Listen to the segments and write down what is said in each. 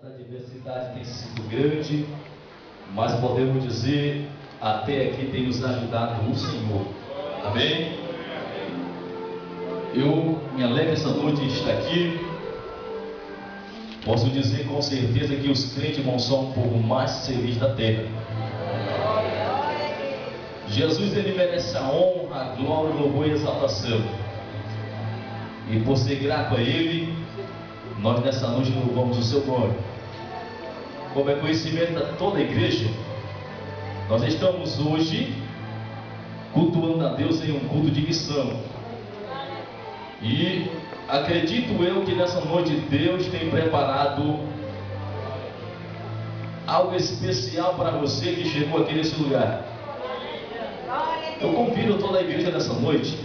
A diversidade tem sido grande, mas podemos dizer, até aqui tem nos ajudado o Senhor. Amém? Eu me alegro essa noite de estar aqui. Posso dizer com certeza que os crentes vão ser um povo mais feliz da terra. Jesus, ele merece a honra, a glória, o louvor e a exaltação. E por ser grato a ele, nós nessa noite louvamos o seu nome. Como é conhecimento de toda a igreja, nós estamos hoje cultuando a Deus em um culto de missão. E acredito eu que nessa noite Deus tem preparado algo especial para você que chegou aqui nesse lugar. Eu convido toda a igreja nessa noite.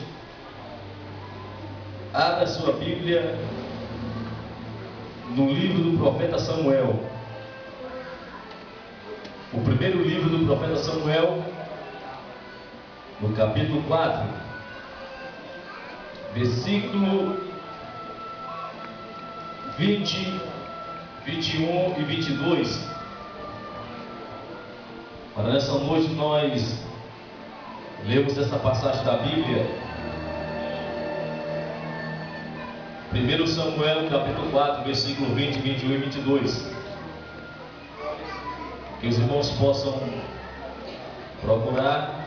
Abra sua Bíblia no livro do profeta Samuel. O primeiro livro do profeta Samuel, no capítulo 4, versículo 20, 21 e 22. Para nessa noite nós lemos essa passagem da Bíblia. 1 Samuel, capítulo 4, versículo 20, 21 e 22. Que os irmãos possam procurar,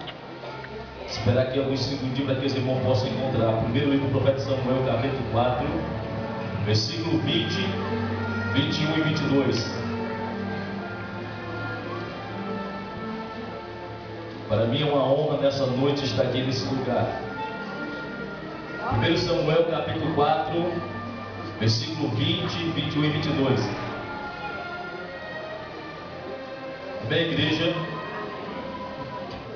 esperar aqui alguns segundinhos para que os irmãos possam encontrar. Primeiro livro do profeta Samuel, capítulo 4, versículo 20, 21 e 22. Para mim é uma honra nessa noite estar aqui nesse lugar. 1 Samuel, capítulo 4, versículo 20, 21 e 22. Bem, igreja,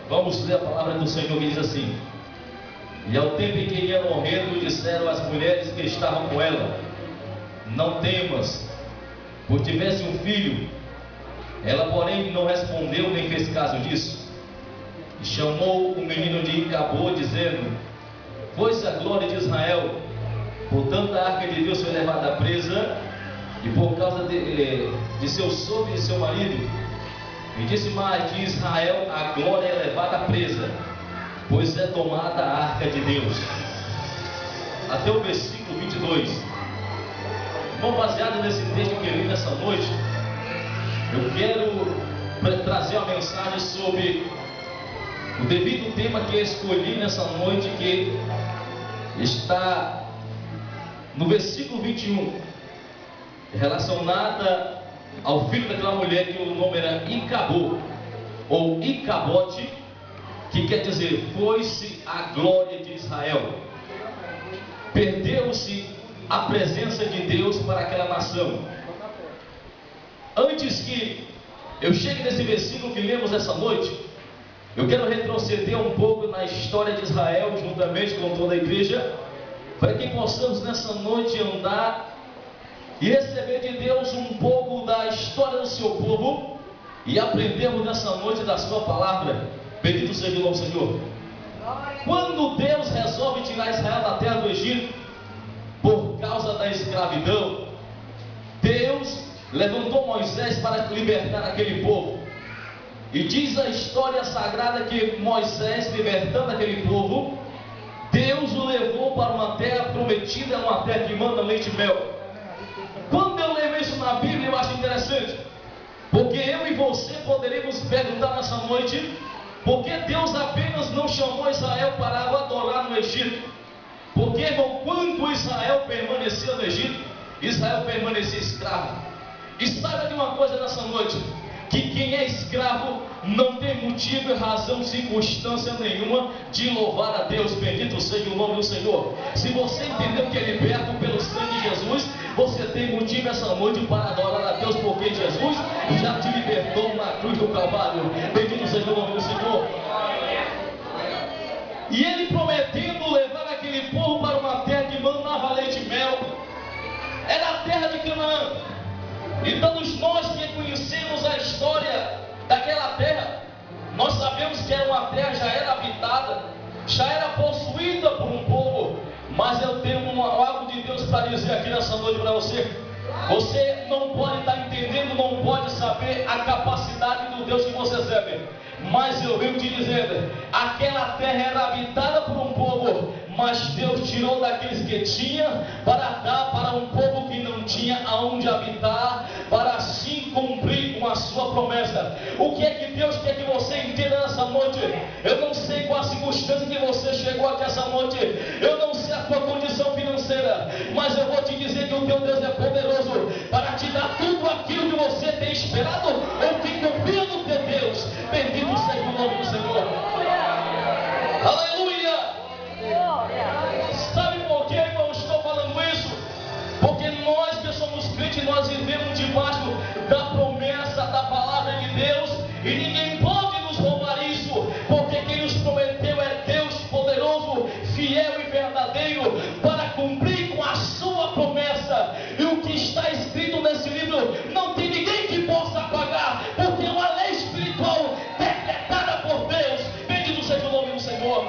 vamos ler a palavra do Senhor que diz assim: E ao tempo em que ia morrendo, disseram as mulheres que estavam com ela: Não temas, por tivesse um filho. Ela, porém, não respondeu nem fez caso disso. E chamou o menino de Icabô, dizendo: Foi-se a glória de Israel, portanto a arca de Deus foi levada presa, e por causa de seu sogro e de seu marido. E disse mais: de Israel a glória é levada presa, pois é tomada a arca de Deus. Até o versículo 22. Bom, baseado nesse texto que eu li nessa noite, eu quero trazer uma mensagem sobre o devido tema que eu escolhi nessa noite, que está no versículo 21, relacionada ao filho daquela mulher que o nome era Icabô, ou Icabote, que quer dizer, foi-se a glória de Israel. Perdeu-se a presença de Deus para aquela nação. Antes que eu chegue nesse versículo que lemos essa noite, eu quero retroceder um pouco na história de Israel, juntamente com toda a igreja, para que possamos nessa noite andar e receber de Deus um pouco da história do seu povo e aprendermos nessa noite da sua palavra. Bendito seja o nome do Senhor. Quando Deus resolve tirar Israel da terra do Egito por causa da escravidão, Deus levantou Moisés para libertar aquele povo. E diz a história sagrada que Moisés, libertando aquele povo, Deus o levou para uma terra prometida, uma terra que manda leite e mel. Quando eu leio isso na Bíblia, eu acho interessante, porque eu e você poderemos perguntar nessa noite: por que Deus apenas não chamou Israel para adorar no Egito? Porque, irmão, quando Israel permanecia no Egito, Israel permanecia escravo. E saiba de uma coisa nessa noite: que quem é escravo não tem motivo, razão, circunstância nenhuma de louvar a Deus. Bendito seja o nome do Senhor. Se você entendeu que é liberto pelo sangue de Jesus, você tem motivo essa noite para adorar a Deus, porque Jesus já te libertou na cruz do Calvário. Bendito seja o nome do Senhor. E ele prometendo levar aquele povo para uma terra que mandava leite e mel, era a terra de Canaã. E todos nós que conhecemos a história daquela terra, nós sabemos que era uma terra, já era habitada, já era possuída por um povo. Mas eu tenho algo de Deus para dizer aqui nessa noite para você. Você não pode estar entendendo saber a capacidade do Deus que você serve. Mas eu venho te dizendo, aquela terra era habitada por um povo, mas Deus tirou daqueles que tinha para dar para um povo que não tinha aonde habitar, para assim cumprir com a sua promessa. O que é que Deus quer que você entenda nessa noite? Eu não sei qual a circunstância que você chegou aqui essa noite, eu não sei a tua condição financeira, mas eu vou te dizer que o teu Deus é poderoso para te dar tudo aquilo que você tem esperado ou que confia no teu Deus. Bendito seja o nome do Senhor. Aleluia! Sabe por que, irmão, estou falando isso? Porque nós que somos crentes, nós vivemos debaixo da promessa da palavra de Deus, e ninguém pode nos roubar isso, porque quem nos prometeu é Deus poderoso, fiel e verdadeiro para cumprir com a sua promessa. E o que está escrito nesse livro não tem ninguém que possa apagar, porque é uma lei espiritual decretada por Deus. Bendito seja o nome do Senhor.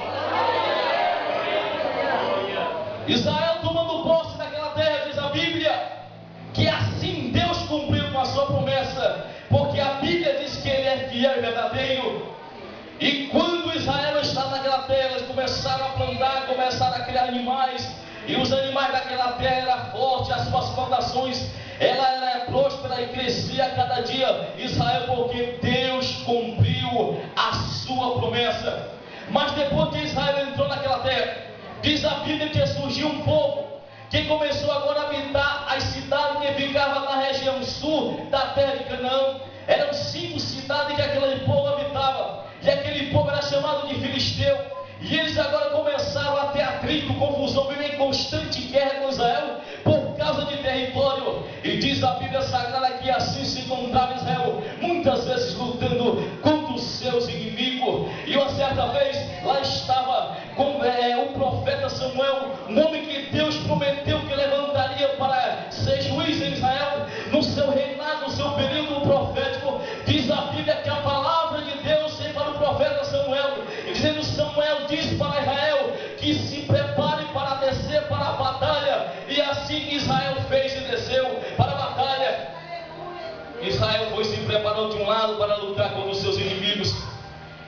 Israel tomando posse daquela terra, diz a Bíblia, que assim Deus cumpriu com a sua promessa, porque a Bíblia diz que Ele é fiel e verdadeiro. E quando Israel estava naquela terra, eles começaram a plantar, começaram a criar animais, e os animais daquela terra eram fortes, as suas plantações, ela era próspera e crescia a cada dia, Israel, porque Deus cumpriu a sua promessa. Mas depois que Israel entrou naquela terra, diz a Bíblia que surgiu um povo que começou agora a habitar as cidades que ficavam na região sul da terra de Canaã. Eram 5 cidades que aquele povo habitava, e aquele povo era chamado de Filisteu. E eles agora começaram a ter atrito, confusão, vivem em constante guerra com Israel por causa de território. E diz a Bíblia Sagrada que assim se encontrava Israel, muitas vezes lutando contra os seus inimigos. E uma certa vez lá estava o profeta Samuel, um homem que Deus prometeu que levantaria para ser juiz em Israel, no seu reinado, no seu período profético. Diz a Bíblia que a palavra de Deus veio para o profeta Samuel, dizendo: Samuel diz para Israel que se prepare para descer para a batalha. E assim Israel fez e desceu para a batalha. Israel foi se preparou de um lado para lutar contra os seus inimigos.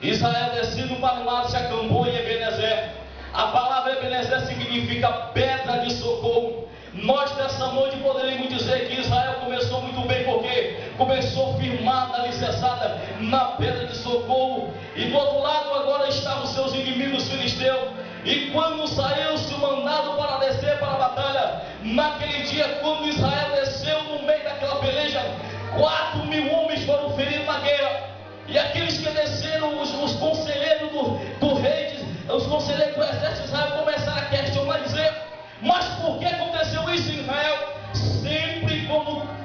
Israel descendo para um lado se acampou em Ebenezer. A palavra Ebenezer significa pedra de socorro. Nós nessa noite poderíamos dizer que Israel começou muito bem, porque começou firmada, alicerçada na pedra de socorro. E do outro lado agora estavam os seus inimigos filisteus. E quando saiu-se o mandado para descer para a batalha, naquele dia, quando Israel desceu no meio daquela peleja, 4.000 homens foram feridos na guerra. E aqueles que desceram, os conselheiros do rei, os conselheiros do exército de Israel começaram a questionar e dizer: mas por que aconteceu isso em Israel? Sempre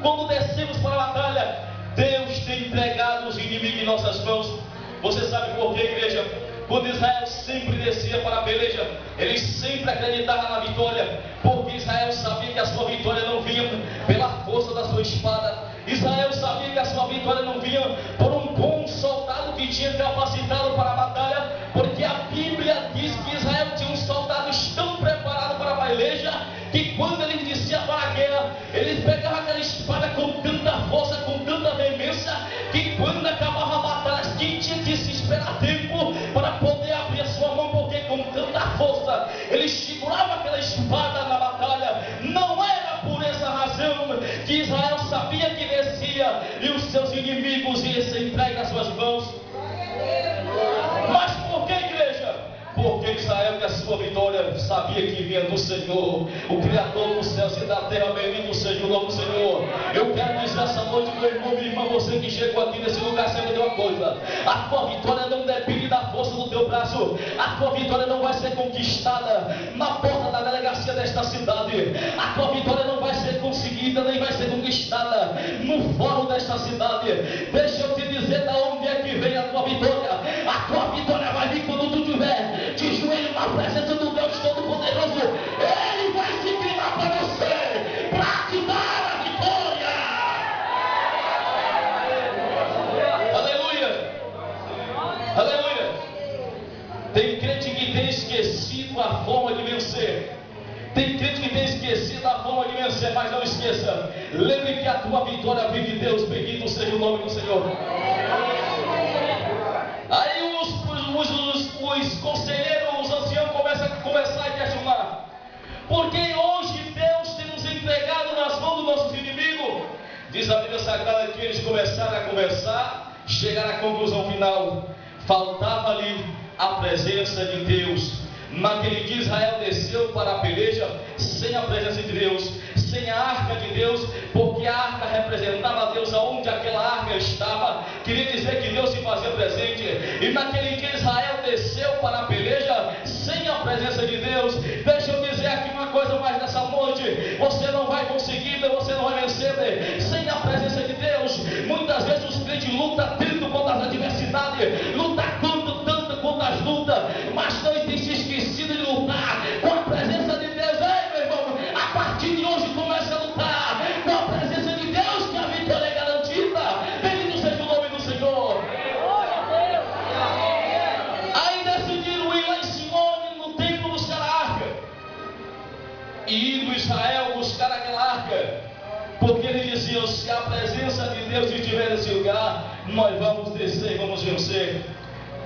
quando descemos para a batalha, Deus tem entregado os inimigos em nossas mãos. Você sabe por quê, igreja? Quando Israel sempre descia para a peleja, eles sempre acreditavam na vitória, porque Israel sabia que a sua vitória não vinha pela força da sua espada. Israel sabia que a sua vitória não vinha por um bom soldado que tinha capacitado para a batalha, porque a Bíblia diz que Israel tinha uns soldados tão preparados para a peleja, que quando eles desciam para a guerra, eles pegavam aquela espada com tanta força, com tanta veemência, que quando acabava a batalha, quem tinha que se esperar tempo para poder abrir a sua mão, porque com tanta força eles seguravam aquela espada na batalha. Não era por essa razão que Israel sabia que descia e os seus inimigos iam ser entregues às suas mãos. Mas por que, igreja? Porque Israel, que a sua vitória sabia que vinha do Senhor, o Criador dos céus e da terra. Bendito seja o nome do Senhor. Eu quero dizer essa noite, meu irmão, minha irmã, você que chegou aqui nesse lugar, saiba de uma coisa: a tua vitória não depende da força do teu braço. A tua vitória não vai ser conquistada na porta da delegacia desta cidade. A tua vitória não vai ser conseguida, nem vai ser conquistada no fórum desta cidade. Deixa eu te dizer da onde é que vem a tua vitória. A tua vitória vai vir quando tu tiver de joelho na presença do Deus Todo-Poderoso. Ele vai se inclinar para você, para te dar a vitória. Aleluia, aleluia. Tem crente que tem esquecido a forma de vencer. Tem crente que tem esquecido a forma de vencer, mas não esqueça. Lembre que a tua vitória vem de Deus. Bendito seja o nome do Senhor. Senhor. Aí os conselheiros, os anciãos começam a conversar e questionar: por que hoje Deus tem nos entregado nas mãos dos nossos inimigos? Diz a Bíblia Sagrada que eles começaram a conversar, chegaram à conclusão final: faltava ali a presença de Deus. Naquele dia Israel desceu para a peleja sem a presença de Deus, sem a arca de Deus, porque a arca representava Deus aonde aquela arca estava, queria dizer que Deus se fazia presente. E naquele dia Israel desceu para a peleja sem a presença de Deus. Deixa eu dizer aqui uma coisa mais nessa noite: você não vai conseguir, você não vai vencer sem a presença de Deus. Muitas vezes os crentes lutam tanto contra as adversidades, lutam tanto contra as lutas, mas não tem se esquecido de lutar com a presença de Deus. Ei, meu irmão, a partir de hoje comece a lutar com a presença de Deus, que a vitória é garantida. Bendito seja o nome do Senhor. Aí decidiram ir lá em Simone, no templo, buscar a arca. E indo Israel buscar aquela arca, porque eles diziam: se a presença de Deus estiver nesse lugar, nós vamos descer e vamos vencer.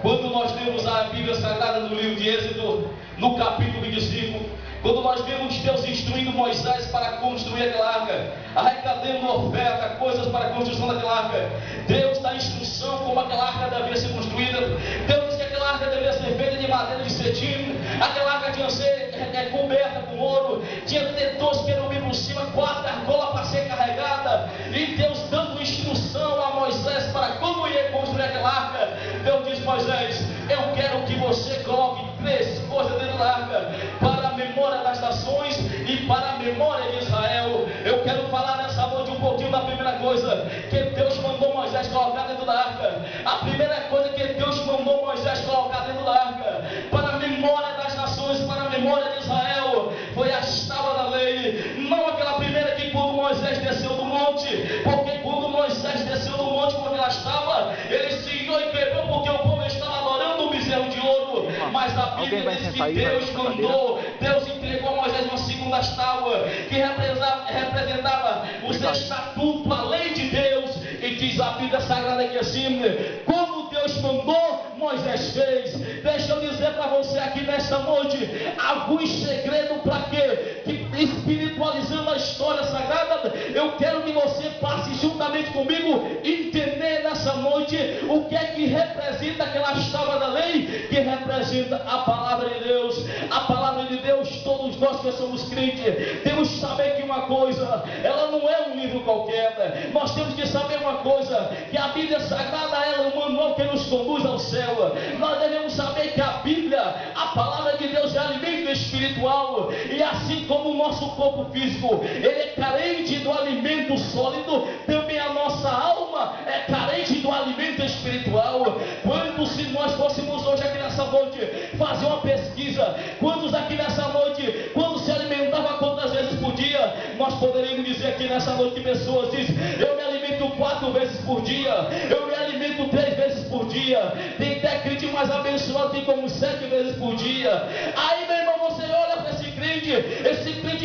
Quando nós temos a Bíblia Sagrada no livro de Êxodo, no capítulo 25, quando nós vemos Deus instruindo Moisés para construir aquela arca, arrecadando oferta, coisas para a construção daquela arca, Deus dá instrução como aquela arca devia ser construída. Deus disse que aquela arca devia ser feita de madeira de cetim, aquela arca tinha que ser coberta com ouro, tinha que ter 2 querubins por cima, 4 argolas para ser carregada. E Deus dando instrução a Moisés para como ia construir aquela arca, Deus diz: Moisés, eu quero que você coloque 3 coisas dentro da arca, para a memória das nações e para a memória de Israel. Eu quero falar nessa noite um pouquinho da primeira coisa que Deus mandou Moisés colocar dentro da arca. A primeira coisa que Deus mandou Moisés colocar dentro da arca, para a memória das nações, para a memória de Israel, foi as tábuas da lei. Não aquela primeira que quando Moisés desceu do monte, porque quando Moisés desceu do monte com aquelas tábuas, ele se irou e quebrou, porque o povo estava adorando o bezerro de ouro. Mas a Bíblia diz que Deus mandou, Deus entregou a Moisés uma segunda tábua, que representava os estatutos, a lei de Deus. E diz a Bíblia Sagrada aqui assim: como Deus mandou, Moisés fez. Deixa eu dizer para você aqui nessa noite alguns segredos para quê? Que espiritualizando a história sagrada, eu quero que você passe juntamente comigo entender nessa noite o que é que representa aquela tábua da lei, que representa a palavra de Deus. A palavra de Deus, todos nós que somos crentes, temos que saber que uma coisa, ela não é um livro qualquer. Nós temos que saber uma coisa, que a Bíblia Sagrada, ela é o manual que nos conduz ao céu. Nós devemos saber que a Bíblia, a palavra de Deus, é alimento espiritual. E assim como o nosso corpo físico, ele é carente do alimento sólido, também a nossa alma é carente do alimento espiritual. Quando, se nós fôssemos hoje aqui nessa noite fazer uma pesquisa, quantos aqui nessa noite, quando se alimentava quantas vezes por dia, nós poderíamos dizer aqui nessa noite que pessoas dizem: eu me alimento 4 vezes por dia, eu me alimento 3 vezes por dia. Tem até crente mais abençoado, tem como 7 vezes por dia. Aí, meu irmão, você olha para esse crente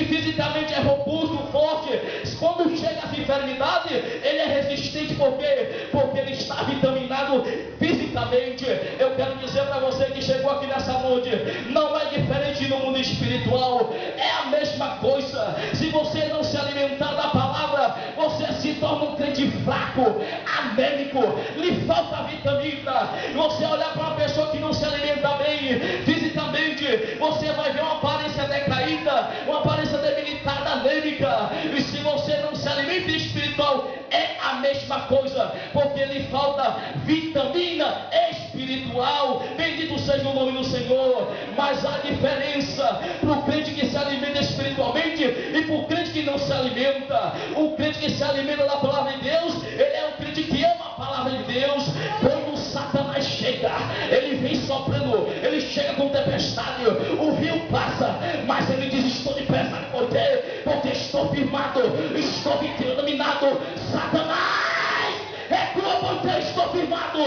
fisicamente é robusto, forte. Quando chega essa enfermidade, ele é resistente. Por quê? Porque ele está vitaminado fisicamente. Eu quero dizer para você que chegou aqui nessa noite, não é diferente no mundo espiritual, é a mesma coisa. Se você não se alimentar da palavra, você se torna um crente fraco, anêmico, lhe falta vitamina. Você olhar para uma pessoa que não se alimenta bem fisicamente, você vai ver uma aparência decaída, uma aparência debilitada, anêmica. E se você não se alimenta espiritual, é a mesma coisa, porque lhe falta vitamina espiritual. Bendito seja o nome do Senhor. Mas há diferença para o crente que se alimenta espiritualmente e para o crente que não se alimenta. O crente que se alimenta da palavra de Deus, ele é um crente que ama a palavra de Deus. Quando Satanás chega, ele vem soprando, ele chega com tempestade, o rio passa, mas ele diz: estou de pé, sabe por quê? Porque estou firmado, estou vitaminado. Satanás, recua, porque estou firmado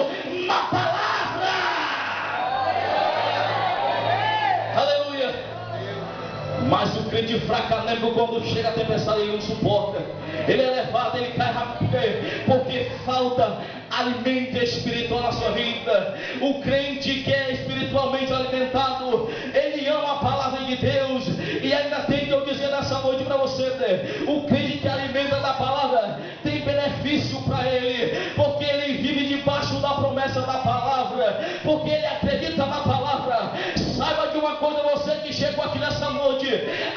na palavra. Aleluia. Mas o crente fraco, anêmico, quando chega a tempestade, ele não suporta. Ele é levado, ele cai rápido, porque falta alimento espiritual na sua vida. O crente que é espiritualmente alimentado, ele ama a palavra de Deus. E ainda tem que eu dizer nessa noite para você, o crente que alimenta da palavra tem benefício para ele, porque ele vive debaixo da promessa da palavra, porque ele acredita na palavra. Saiba de uma coisa, você que chegou aqui nessa noite,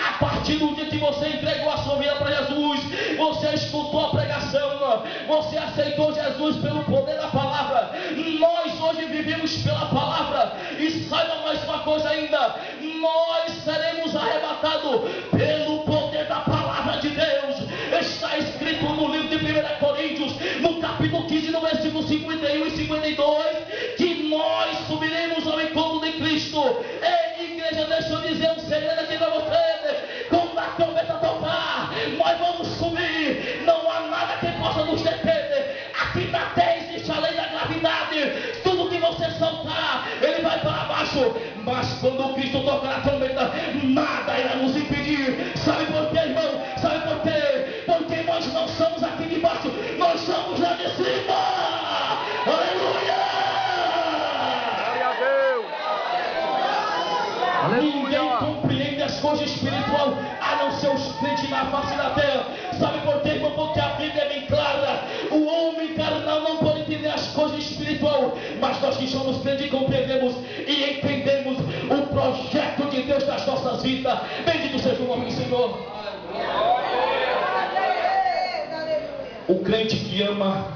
a partir do dia que você entregou a sua vida para Jesus, você escutou a pregação, você aceitou Jesus pelo poder da palavra. Nós hoje vivemos pela palavra. E saiba mais uma coisa ainda, nós seremos arrebatados pelo poder da palavra de Deus. Está escrito no livro de 1 Coríntios, no capítulo 15, no versículo 51 e 52, que nós subiremos ao encontro de Cristo. Ei, igreja, deixa eu dizer um segredo aqui para você. Quando a trombeta tocar, nós vamos subir. Não há nada que possa nos deter. Aqui na terra existe a lei da gravidade. Tudo que você soltar, ele vai para baixo. Mas quando Cristo tocar a trombeta, nada irá nos impedir. Sabe por quê, irmão? Sabe por quê? Porque nós não somos aqui de baixo, nós somos lá de cima. Aleluia! Glória a Deus! Ninguém compreende as coisas espirituais a não ser os crentes na face da terra. Sabe por quê, irmão? Porque a Bíblia é bem clara. O homem carnal não pode entender as coisas espirituais, mas nós que somos crentes compreendemos e entendemos o projeto de Deus nas nossas vidas. Bendito seja o nome do Senhor. O crente que ama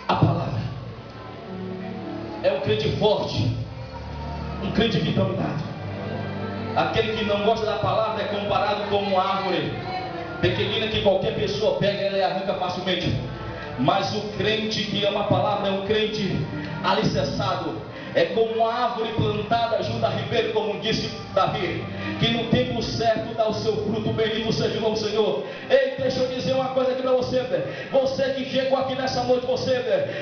a palavra é um crente forte, um crente vitaminado. Aquele que não gosta da palavra é comparado com uma árvore pequenina que qualquer pessoa pega e ela arranca facilmente. Mas o crente que ama a palavra é um crente alicerçado. É como uma árvore plantada junto a ribeiro, como disse Davi, que no tempo certo dá o seu fruto. Bendito seja o nome do Senhor. Ei, deixa eu dizer uma coisa aqui para você, você que chegou aqui nessa noite, você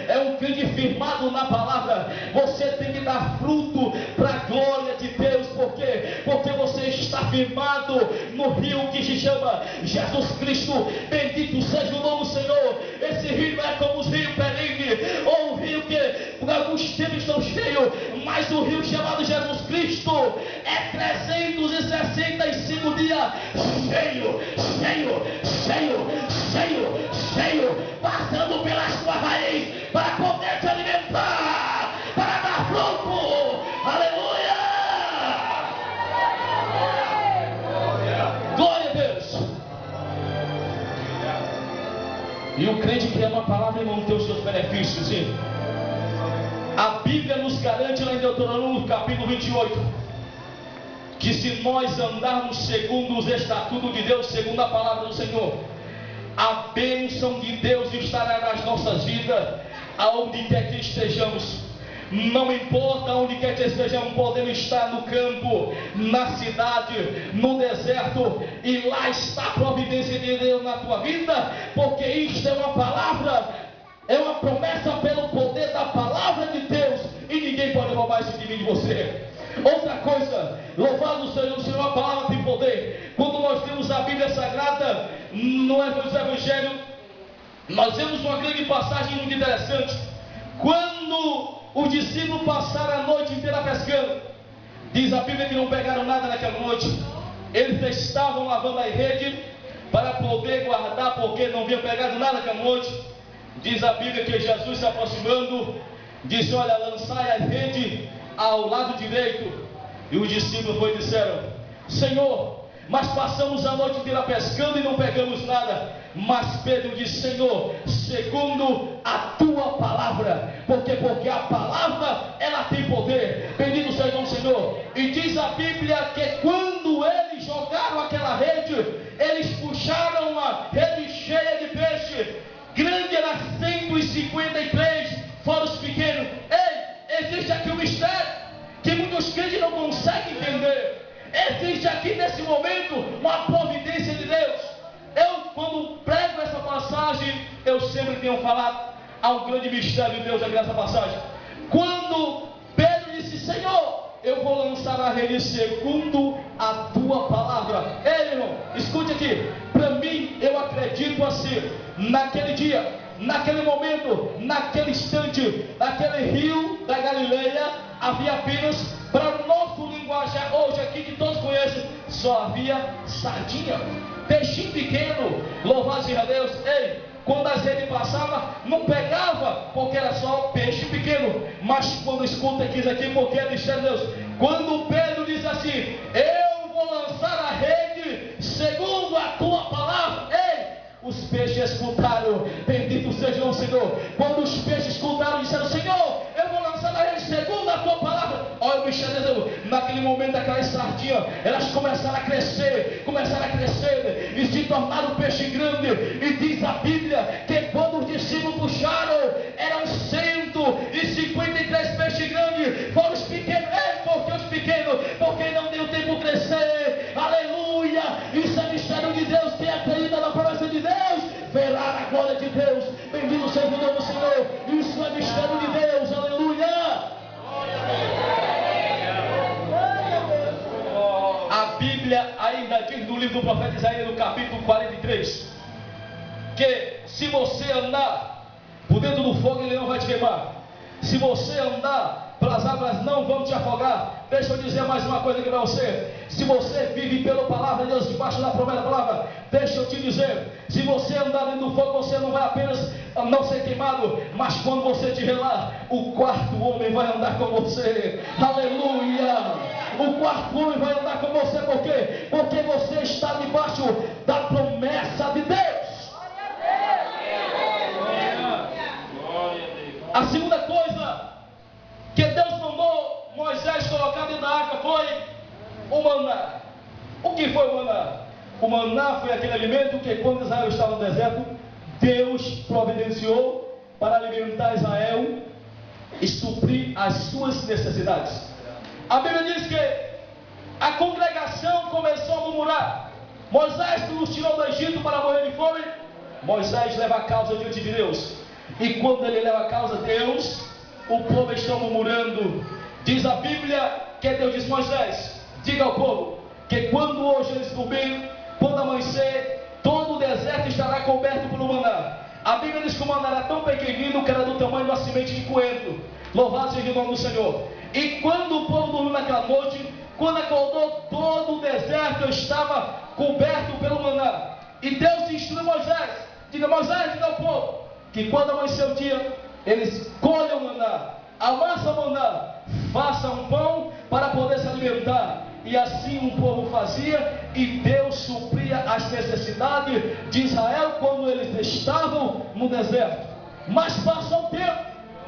é um crente firmado na palavra. Você tem que dar fruto para a glória de Deus. Por quê? Porque você está firmado no rio que se chama Jesus Cristo. Bendito seja o nome do Senhor. Esse rio é como os rios Perine, ou um rio que por alguns tempos estão cheios, mas o rio chamado Jesus Cristo é 365 dias cheio, cheio, cheio, cheio, cheio, passando pelas tuas raízes para poder te alimentar, para dar fruto. Aleluia! Glória a Deus! E o crente que ama a palavra, irmão, tem os seus benefícios, sim. A Bíblia nos garante lá em Deuteronômio capítulo 28, que se nós andarmos segundo os estatutos de Deus, segundo a palavra do Senhor, a bênção de Deus estará nas nossas vidas, aonde quer que estejamos. Não importa onde quer que estejamos, podemos estar no campo, na cidade, no deserto, e lá está a providência de Deus na tua vida, porque isto é uma palavra. É uma promessa pelo poder da palavra de Deus, e ninguém pode roubar isso de mim, de você. Outra coisa, louvado seja o Senhor, a palavra tem poder. Quando nós temos a Bíblia Sagrada no Evangelho, nós vemos uma grande passagem muito interessante. Quando os discípulos passaram a noite inteira pescando, diz a Bíblia que não pegaram nada naquela noite. Eles estavam lavando a rede para poder guardar, porque não haviam pegado nada naquela noite. Diz a Bíblia que Jesus se aproximando, disse: olha, lançai a rede ao lado direito. E os discípulos disseram: Senhor, mas passamos a noite inteira pescando e não pegamos nada. Mas Pedro disse: Senhor, segundo a tua palavra, porque a palavra ela tem poder. Bendito seja o Senhor. E diz a Bíblia que quando eles jogaram aquela rede, eles puxaram uma rede cheia de peixe. Grande era 153, fora os pequenos. Ei, existe aqui um mistério que muitos crentes não conseguem entender. Existe aqui nesse momento uma providência de Deus. Eu, quando prego essa passagem, eu sempre tenho falado, há um grande mistério de Deus aqui nessa passagem. Quando Pedro disse: Senhor, eu vou lançar a rede segundo a tua palavra. Ei, irmão, escute aqui. Para mim, eu acredito assim, naquele dia, naquele momento, naquele instante, naquele rio da Galileia, havia apenas, para o nosso linguajar hoje aqui, que todos conhecem, só havia sardinha, peixinho pequeno. Louvado seja Deus. Ei, quando as redes passavam, não pegava, porque era só peixe pequeno. Mas quando escuta aqui, porque é mistério de Deus, quando Pedro diz assim: eu vou lançar a rede segundo a tua palavra. Ei, os peixes escutaram, bendito seja o Senhor. Quando os peixes escutaram, disseram: Senhor, eu vou lançar a rede segundo a tua palavra. Olha o mistério de Deus. Naquele momento, aquelas sardinhas, elas começaram a crescer e se tornaram peixe grande. E diz a Bíblia que quando os discípulos puxaram, eram 153 peixes grandes. Foram os pequenos. Porque os pequenos, porque não deu tempo crescer. Aleluia! Isso é mistério de Deus. Quem acredita na promessa de Deus verá a glória de Deus. Bendito seja o nome do Senhor. Isso é mistério de Deus. Aleluia! A Bíblia ainda diz no livro do profeta Isaías, no capítulo 43, que se você andar por dentro do fogo, ele não vai te queimar. Se você andar pelas águas, não vão te afogar. Deixa eu dizer mais uma coisa aqui para você. Se você vive pela palavra de Deus, debaixo da promessa da palavra, deixa eu te dizer, se você andar dentro do fogo, você não vai apenas não ser queimado, mas quando você te relar, o quarto homem vai andar com você. Aleluia! O quarto homem vai andar com você. Por quê? Porque você está debaixo da promessa de Deus. A segunda coisa que Deus mandou Moisés colocar dentro da arca foi o maná. O que foi o maná? O maná foi aquele alimento que, quando Israel estava no deserto, Deus providenciou para alimentar Israel e suprir as suas necessidades. A Bíblia diz que a congregação começou a murmurar. Moisés nos tirou do Egito para morrer de fome. Moisés leva a causa diante de Deus. E quando ele leva a causa a Deus, o povo está murmurando. Diz a Bíblia que Deus diz: Moisés, diga ao povo que quando hoje eles dormirem, quando amanhecer, todo o deserto estará coberto pelo maná. A Bíblia diz que o maná era tão pequenino que era do tamanho de uma semente de coentro. Louvado seja o nome do Senhor. E quando o povo dormiu naquela noite, quando acordou, todo o deserto estava coberto pelo maná. E Deus instruiu Moisés: diga, Moisés, diga ao povo que quando amanhecer o dia, eles colham o maná, amassam o maná, façam um pão para poder se alimentar. E assim o povo fazia, e Deus supria as necessidades de Israel quando eles estavam no deserto. Mas passou o tempo,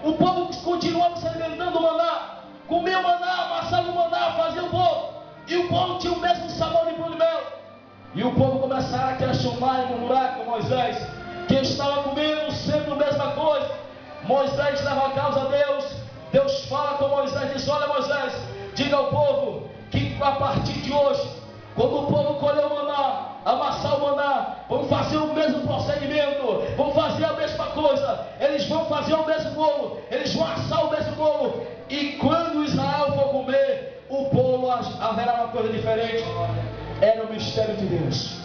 o povo continuava se alimentando do maná, comia o maná, amassava o maná, fazia o bolo, e o bolo tinha o mesmo sabor de pão de mel. E o povo começava a questionar e murmurar com Moisés, que estava comendo sempre a mesma coisa. Moisés leva a causa a Deus. Deus fala com Moisés e diz: olha, Moisés, diga ao povo que a partir de hoje, quando o povo colher o maná, amassar o maná, vão fazer o mesmo procedimento, vão fazer a mesma coisa, eles vão fazer o mesmo bolo, eles vão assar o mesmo bolo. E quando Israel for comer o bolo, haverá uma coisa diferente. Era o mistério de Deus.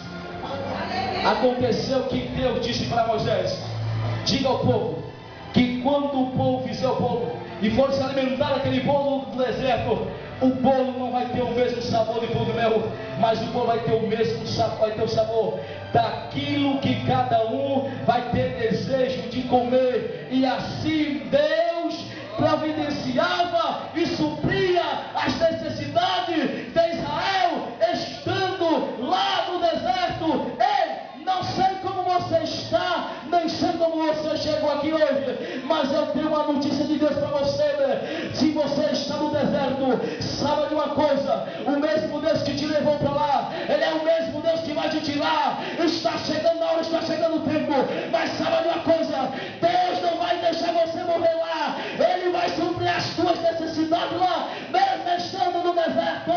Aconteceu que Deus disse para Moisés: diga ao povo que quando o povo fizer o bolo e for se alimentar daquele bolo do deserto, o bolo não vai ter o mesmo sabor de pão de mel, mas o bolo vai ter o mesmo sabor, vai ter o sabor daquilo que cada um vai ter desejo de comer. E assim Deus providenciava e supria as necessidades de Israel, estando lá no deserto. Ei, não sei como você está, nem sei como você chegou aqui hoje, mas eu tenho uma notícia de Deus para você, né? Se você está no deserto, saiba de uma coisa: o mesmo Deus que te levou para lá, Ele é o mesmo Deus que vai te tirar. Está chegando a hora, está chegando o tempo, mas saiba de uma coisa: Deus não vai deixar você morrer lá, Ele vai suprir as tuas necessidades lá, mesmo estando no deserto.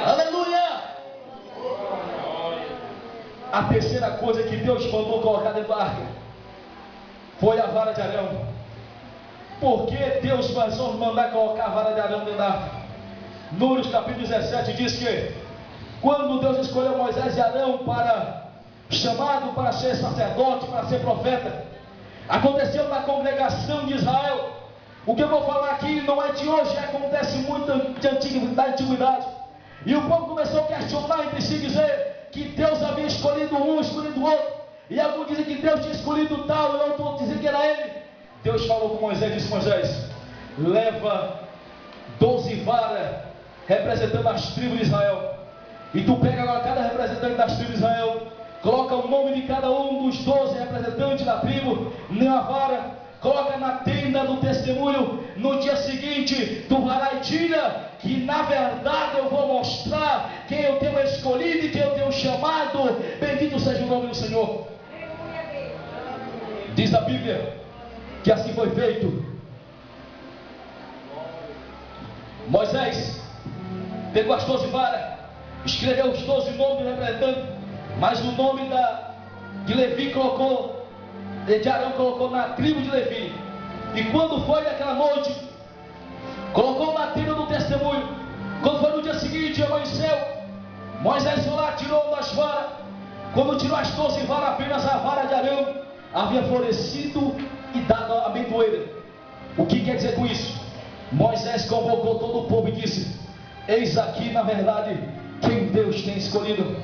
Aleluia! A terceira coisa que Deus mandou colocar dentro da arca foi a vara de Arão. Por que Deus vai só mandar colocar a vara de Arão dentro da arca? Números capítulo 17 diz que quando Deus escolheu Moisés e Arão para chamado para ser sacerdote, para ser profeta. Aconteceu na congregação de Israel. O que eu vou falar aqui não é de hoje, acontece muito da antiguidade. E o povo começou a questionar entre si, dizer que Deus havia escolhido um, escolhido outro. E alguns dizem que Deus tinha escolhido tal, e outros dizem que era ele. Deus falou com Moisés, disse: Moisés, leva 12 varas representando as tribos de Israel. E tu pega agora cada representante das tribos de Israel, coloca o nome de cada um dos 12 representantes da tribo numa vara, coloca na tenda do testemunho. No dia seguinte tu vai lá e tira, que na verdade eu vou mostrar quem eu tenho escolhido e quem eu tenho chamado. Bendito seja o nome do Senhor. Diz a Bíblia que assim foi feito. Moisés pegou as 12 varas, escreveu os 12 nomes do representante, mas o nome de Levi colocou, de Arão colocou na tribo de Levi. E quando foi naquela noite, colocou na tenda do testemunho. Quando foi no dia seguinte, amanheceu, Moisés foi lá, tirou uma das varas. Quando tirou as 12 varas, apenas a vara de Arão havia florescido e dado a amendoeira. O que quer dizer com isso? Moisés convocou todo o povo e disse: eis aqui na verdade quem Deus tem escolhido.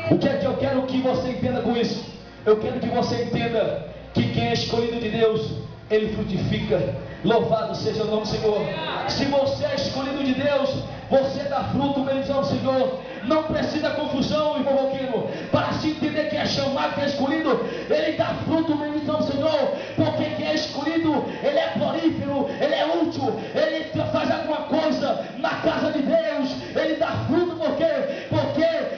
O que é que eu quero que você entenda com isso? Eu quero que você entenda que quem é escolhido de Deus, ele frutifica. Louvado seja o nome do Senhor. Se você é escolhido de Deus, você dá fruto, bendito ao Senhor. Não precisa confusão e fofoqueiro para se entender que é chamado, que é escolhido. Ele dá fruto, bendito ao Senhor. Porque quem é escolhido, ele é florífero, ele é útil, ele faz alguma coisa na casa de Deus. Ele dá fruto, porque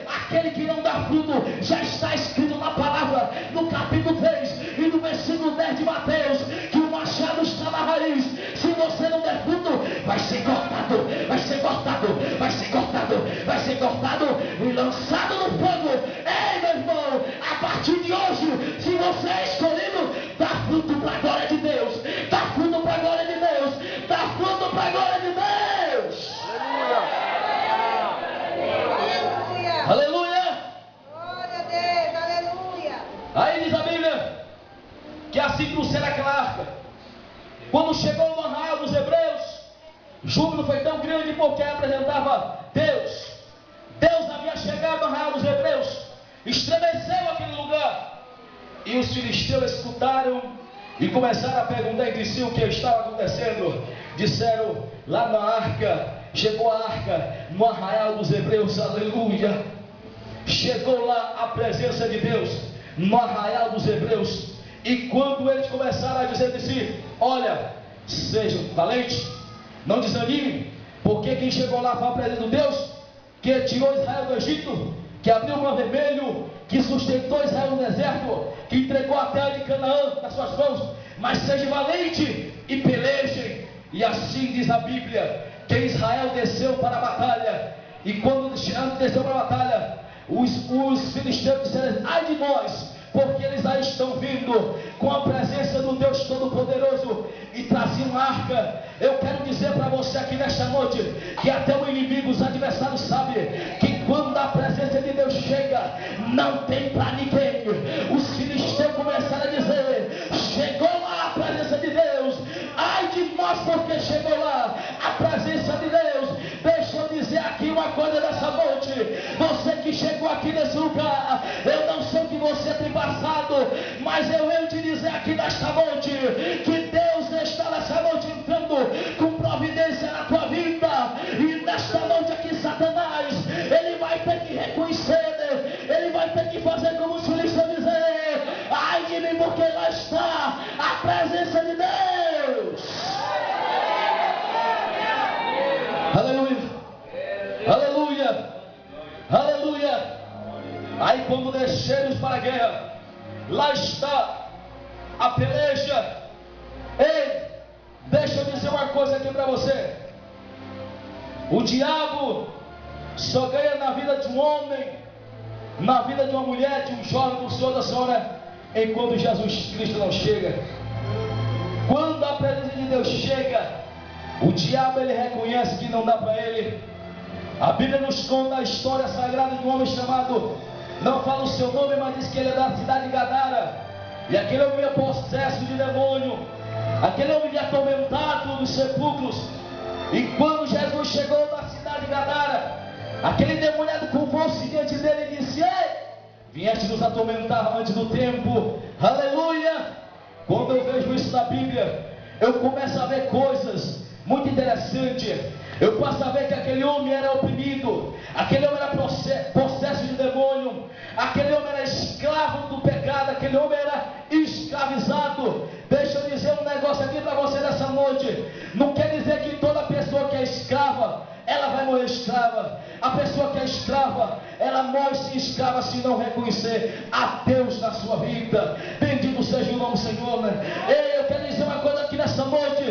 aquele que não dá fruto já está escrito na palavra, no capítulo 3 e no versículo 10 de Mateus, que o machado está na raiz. Se você não der fruto, vai ser cortado, vai ser cortado, vai ser cortado, vai ser cortado e lançado no fogo. Ei, meu irmão, a partir de hoje, se você é escolhido, dá fruto para a glória de Deus, dá fruto para a glória de Deus, dá fruto para a glória de Deus. Aleluia! Aleluia! Glória a Deus, aleluia! Aí diz a Bíblia que assim trouxeram aquela arca. Quando chegou no arraial dos hebreus, o júbilo foi tão grande porque representava Deus. Deus havia chegado no arraial dos hebreus, estremeceu aquele lugar. E os filisteus escutaram e começaram a perguntar entre si o que estava acontecendo. Disseram: lá na arca, chegou a arca no arraial dos hebreus, aleluia. Chegou lá a presença de Deus no arraial dos hebreus. E quando eles começaram a dizer de si: olha, sejam valentes, não desanimem, porque quem chegou lá foi a presença de Deus, que tirou Israel do Egito, que abriu o mar vermelho, que sustentou Israel no deserto, que entregou a terra de Canaã nas suas mãos. Mas seja valente e pelejem. E assim diz a Bíblia, que Israel desceu para a batalha. E quando desceu para a batalha, os filisteus disseram: ai de nós, porque eles aí estão vindo com a presença do Deus Todo-Poderoso e traziam uma arca. Eu quero dizer para você aqui nesta noite, que até o inimigo, os adversários sabem que quando a presença de Deus chega, não tem para ninguém. Os filisteus começaram a dizer: chegou lá a presença de Deus, ai de nós, porque chegou lá a presença de Deus. Deixa eu dizer aqui uma coisa nessa noite, você que chegou aqui nesse lugar, eu não sei o que você tem passado, mas eu venho te dizer aqui nesta noite, que Deus está nessa noite entrando com providência na tua vida. E nesta noite aqui, Satanás, ele vai ter que reconhecer, ele vai ter que fazer como os filisteus dizer: ai de mim, porque lá está a presença de Deus. Aleluia, aleluia, aleluia. Aí quando descermos para a guerra, lá está a peleja. Ei, deixa eu dizer uma coisa aqui para você. O diabo só ganha na vida de um homem, na vida de uma mulher, de um jovem, do senhor, da senhora, enquanto Jesus Cristo não chega. Quando a presença de Deus chega, o diabo ele reconhece que não dá para ele. A Bíblia nos conta a história sagrada de um homem chamado Não fala o seu nome, mas diz que ele é da cidade de Gadara. E aquele homem é possesso de demônio. Aquele homem é atormentado dos sepulcros. E quando Jesus chegou na cidade de Gadara, aquele demoniado curvou-se diante dele e disse: ei, vieste nos atormentar antes do tempo. Aleluia! Quando eu vejo isso na Bíblia, eu começo a ver coisas muito interessantes. Eu passo a ver que aquele homem era oprimido, aquele homem era possesso de demônio, aquele homem era escravo do pecado, aquele homem era escravizado. Deixa eu dizer um negócio aqui para você nessa noite. Não quer dizer que toda pessoa que é escrava, ela vai morrer escrava. A pessoa que é escrava, ela morre se escrava se não reconhecer a Deus na sua vida. Bendito seja o nome do Senhor, né? Ei, eu quero dizer uma coisa aqui nessa noite.